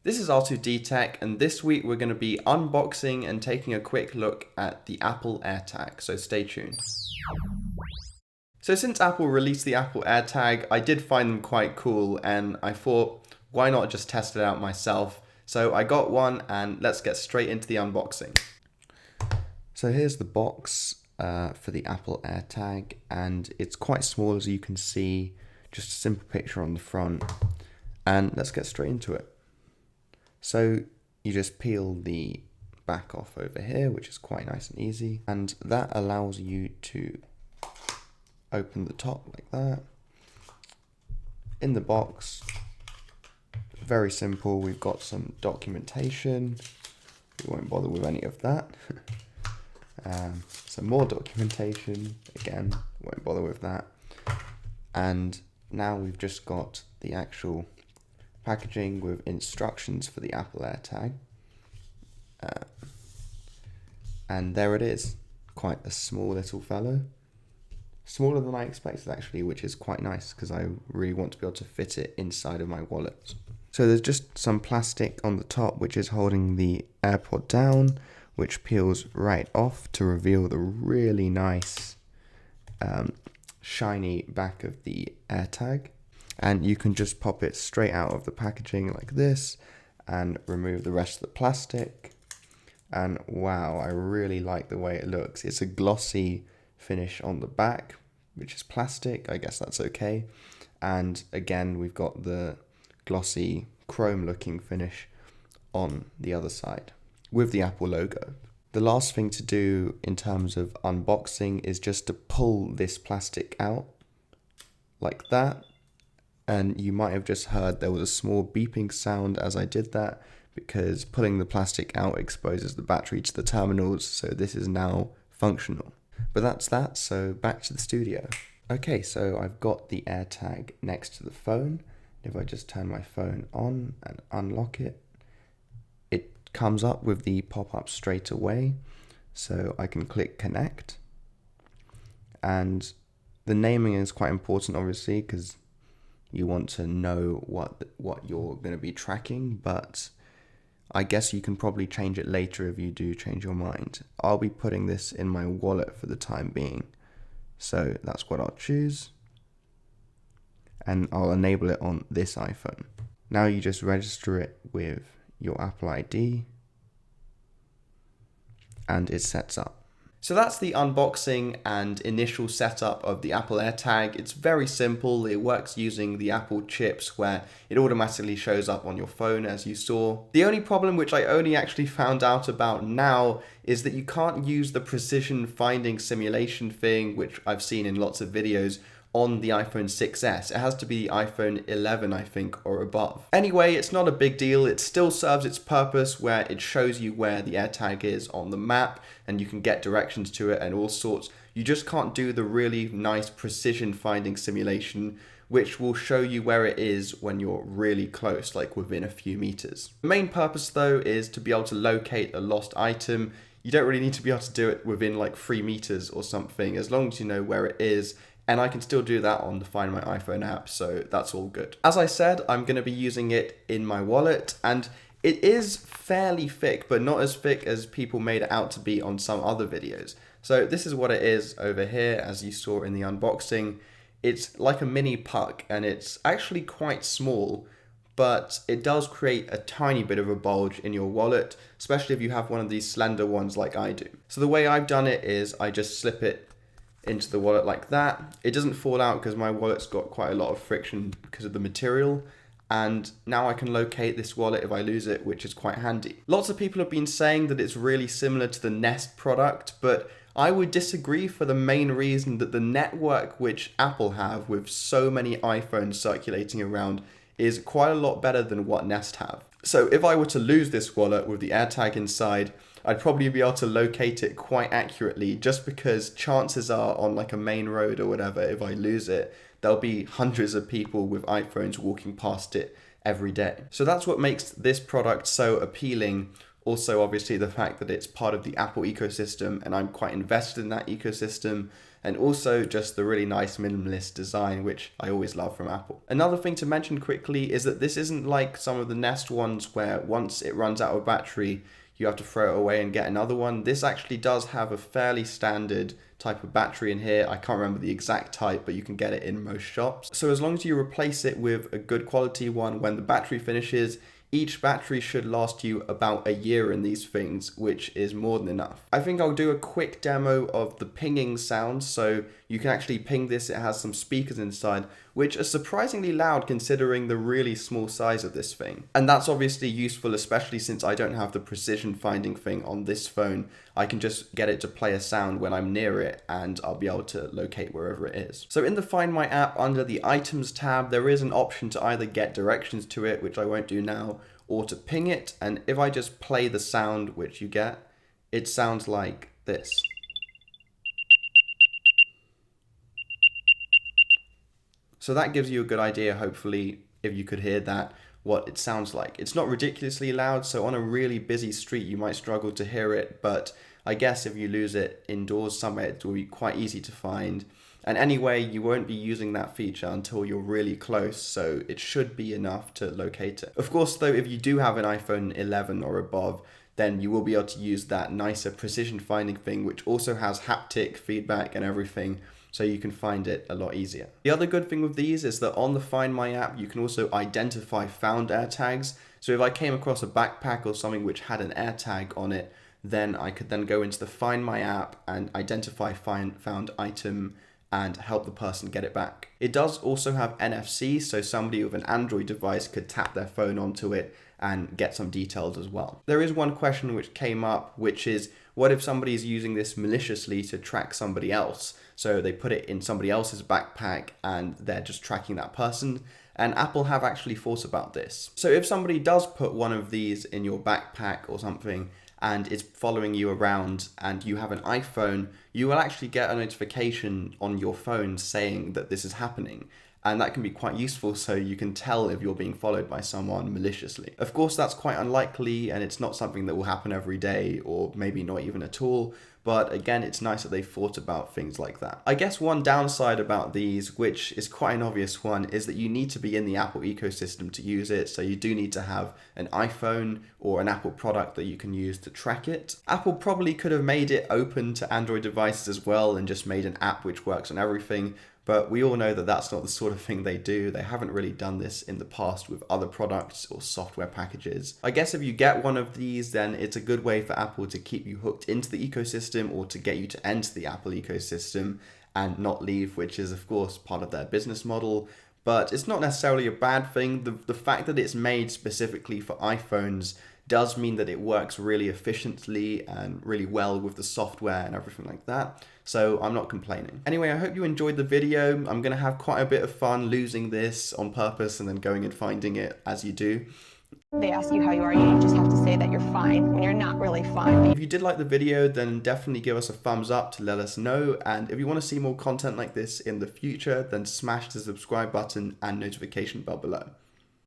This is R2D Tech, and this week we're going to be unboxing and taking a quick look at the Apple AirTag, so stay tuned. So since Apple released the Apple AirTag, I did find them quite cool, and I thought, why not just test it out myself? So I got one, and let's get straight into the unboxing. So here's the box for the Apple AirTag, and it's quite small as you can see, just a simple picture on the front, and let's get straight into it. So you just peel the back off over here, which is quite nice and easy, and that allows you to open the top like that. In the box, very simple, we've got some documentation. We won't bother with any of that. Some more documentation, again, won't bother with that. And now we've just got the actual packaging with instructions for the Apple AirTag. And there it is, quite a small little fellow. Smaller than I expected actually, which is quite nice because I really want to be able to fit it inside of my wallet. So there's just some plastic on the top which is holding the AirPod down, which peels right off to reveal the really nice shiny back of the AirTag. And you can just pop it straight out of the packaging like this and remove the rest of the plastic. And wow, I really like the way it looks. It's a glossy finish on the back, which is plastic. I guess that's okay. And again, we've got the glossy chrome looking finish on the other side with the Apple logo. The last thing to do in terms of unboxing is just to pull this plastic out like that. And you might have just heard there was a small beeping sound as I did that, because pulling the plastic out exposes the battery to the terminals, so this is now functional. But that's that, so back to the studio. Okay, so I've got the AirTag next to the phone. If I just turn my phone on and unlock it, it comes up with the pop-up straight away, so I can click connect. And the naming is quite important obviously, because you want to know what you're going to be tracking, but I guess you can probably change it later if you do change your mind. I'll be putting this in my wallet for the time being, so that's what I'll choose, and I'll enable it on this iPhone. Now you just register it with your Apple ID, and it sets up. So that's the unboxing and initial setup of the Apple AirTag. It's very simple. It works using the Apple chips where it automatically shows up on your phone as you saw. The only problem, which I only actually found out about now, is that you can't use the precision finding simulation thing, which I've seen in lots of videos, on the iPhone 6s. It has to be the iPhone 11, I think, or above. Anyway, it's not a big deal. It still serves its purpose where it shows you where the AirTag is on the map and you can get directions to it and all sorts. You just can't do the really nice precision finding simulation, which will show you where it is when you're really close, like within a few meters. The main purpose though is to be able to locate a lost item. You don't really need to be able to do it within like 3 meters or something, as long as you know where it is. And I can still do that on the Find My iPhone app, so that's all good. As I said, I'm going to be using it in my wallet, and it is fairly thick, but not as thick as people made it out to be on some other videos. So this is what it is over here, as you saw in the unboxing. It's like a mini puck, and it's actually quite small, but it does create a tiny bit of a bulge in your wallet, especially if you have one of these slender ones like I do. So the way I've done it is I just slip it into the wallet like that. It doesn't fall out because my wallet's got quite a lot of friction because of the material, and now I can locate this wallet if I lose it, which is quite handy. Lots of people have been saying that it's really similar to the Nest product, but I would disagree for the main reason that the network which Apple have with so many iPhones circulating around is quite a lot better than what Nest have. So if I were to lose this wallet with the AirTag inside, I'd probably be able to locate it quite accurately, just because chances are on like a main road or whatever, if I lose it, there'll be hundreds of people with iPhones walking past it every day. So that's what makes this product so appealing, Also, obviously, the fact that it's part of the Apple ecosystem and I'm quite invested in that ecosystem. And also just the really nice minimalist design, which I always love from Apple. Another thing to mention quickly is that this isn't like some of the Nest ones where once it runs out of battery, you have to throw it away and get another one. This actually does have a fairly standard type of battery in here. I can't remember the exact type, but you can get it in most shops. So as long as you replace it with a good quality one when the battery finishes, each battery should last you about a year in these things, which is more than enough. I think I'll do a quick demo of the pinging sound. So you can actually ping this. It has some speakers inside, which are surprisingly loud considering the really small size of this thing. And that's obviously useful, especially since I don't have the precision finding thing on this phone. I can just get it to play a sound when I'm near it and I'll be able to locate wherever it is. So in the Find My app under the Items tab, there is an option to either get directions to it, which I won't do now, or to ping it. And if I just play the sound which you get, it sounds like this. So that gives you a good idea, hopefully, if you could hear that, what it sounds like. It's not ridiculously loud, so on a really busy street you might struggle to hear it, but I guess if you lose it indoors somewhere, it will be quite easy to find. And anyway, you won't be using that feature until you're really close, so it should be enough to locate it. Of course, though, if you do have an iPhone 11 or above, then you will be able to use that nicer precision finding thing, which also has haptic feedback and everything, so you can find it a lot easier. The other good thing with these is that on the Find My app, you can also identify found AirTags. So if I came across a backpack or something which had an AirTag on it, then I could then go into the Find My app and identify found item and help the person get it back. It does also have NFC, so somebody with an Android device could tap their phone onto it and get some details as well. There is one question which came up, which is, what if somebody is using this maliciously to track somebody else? So they put it in somebody else's backpack and they're just tracking that person. And Apple have actually thought about this. So if somebody does put one of these in your backpack or something and is following you around and you have an iPhone, you will actually get a notification on your phone saying that this is happening. And that can be quite useful, so you can tell if you're being followed by someone maliciously. Of course, that's quite unlikely, and it's not something that will happen every day, or maybe not even at all. But again, it's nice that they've thought about things like that. I guess one downside about these, which is quite an obvious one, is that you need to be in the Apple ecosystem to use it. So you do need to have an iPhone or an Apple product that you can use to track it. Apple probably could have made it open to Android devices as well and just made an app which works on everything. But we all know that that's not the sort of thing they do. They haven't really done this in the past with other products or software packages. I guess if you get one of these, then it's a good way for Apple to keep you hooked into the ecosystem or to get you to enter the Apple ecosystem and not leave, which is of course part of their business model. But it's not necessarily a bad thing. The fact that it's made specifically for iPhones does mean that it works really efficiently and really well with the software and everything like that. So I'm not complaining. Anyway, I hope you enjoyed the video. I'm going to have quite a bit of fun losing this on purpose and then going and finding it as you do. They ask you how you are, you just have to say that you're fine when you're not really fine. If you did like the video, then definitely give us a thumbs up to let us know. And if you want to see more content like this in the future, then smash the subscribe button and notification bell below.